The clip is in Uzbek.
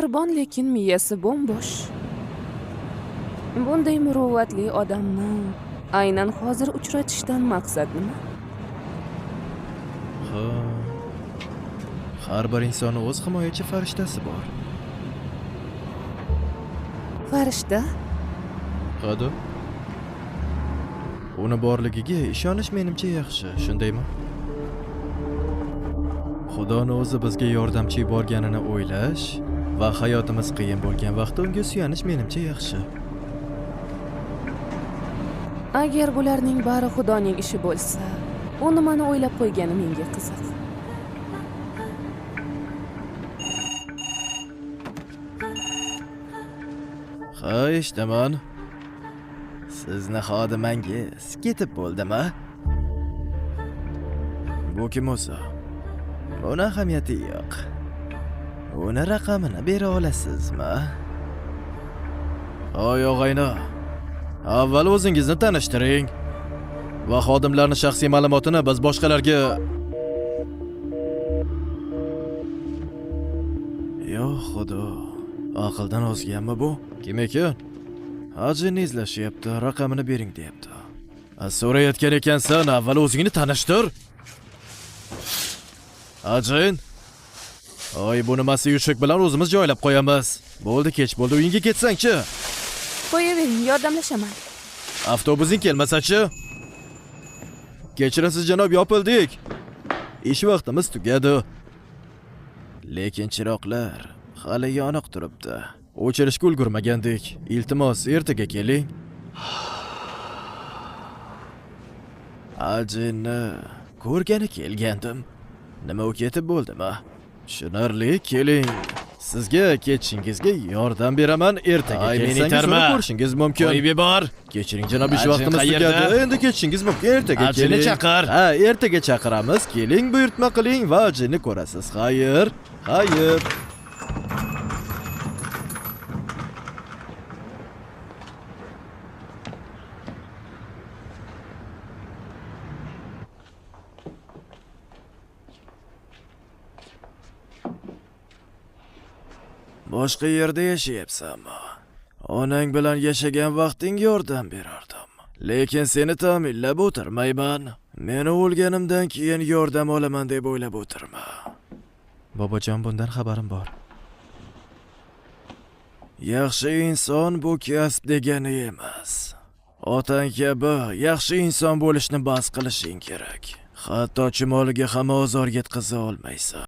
Qurbon lekin miyasi bo'mbo'sh. Bunday muruvvatli odamni aynan hozir uchratishdan maqsad nima? Har bir insonning o'z himoyachi farishtasi bor. Farishta? Qadi. Uni borligiga ishonish menimcha yaxshi, shundaymi? Xudoning o'zi bizga yordamchi yuborganini o'ylash va hayotimiz qiyin bo'lgan vaqtda unga suyanish menimcha yaxshi. Agar bularning bari Xudoning ishi bo'lsa, u nimani o'ylab qo'ygani menga qiziq. Ha, eshitaman. Sizni xodimangiz ketib bo'ldimi? Bu kim o'zi? Buni ahamiyati yo'q. Uni raqamini bera olasizmi? Hoy og'ayni. Avval o'zingizni tanishtiring va xodimlarning shaxsiy ma'lumotini biz boshqalarga Yo xudo, aqldan ozganmi bu? Kim ekan? Ajinni izlashyapti, raqamini bering deyapti. So'rayotgan ekansan, avval o'zingni tanishtir. Ajin. Oy, bu nimasi yushuk bilan o'zimiz joylab qo'yamiz. Bo'ldi, kech bo'ldi, uyingga ketsang-chi. Qo'yavering, yordamlashaman. Avtobusing kelmasa-chi? Kechirasiz janob, yopildik. Ish vaqtimiz tugadi. Lekin chiroqlar hali yoniq turibdi. O'chirishga ulgurmagandik. Iltimos, ertaga keling. Ajinni ko'rgani kelgandim. Nima u ketib bo'ldimi? Tushunarli, keling. Sizga ketishingizga yordam beraman. Ertaga kelsangiz uni ko'rishingiz mumkin. Qo'yib bor. Kechiring janob, ish vaqtimiz tugadi. Endi ketishingiz mumkin. Ertaga keling. Chaqir. Ha, ertaga chaqiramiz. Keling, buyurtma qiling va ajinni ko'rasiz. Xayr. Xayr. Boshqa yerda yashayapsanmi? Onang bilan yashagan vaqting yordam berardim. Lekin seni ta'minlab o'tirmayman. Meni o'lganimdan keyin yordam olaman deb o'ylab o'tirma. Bobojon, bundan xabarim bor. Yaxshi inson bu kasb degani emas. Otang kabi yaxshi inson bo'lishni bas qilishing kerak. Hatto chumoliga ham ozor yetkaza olmaysan.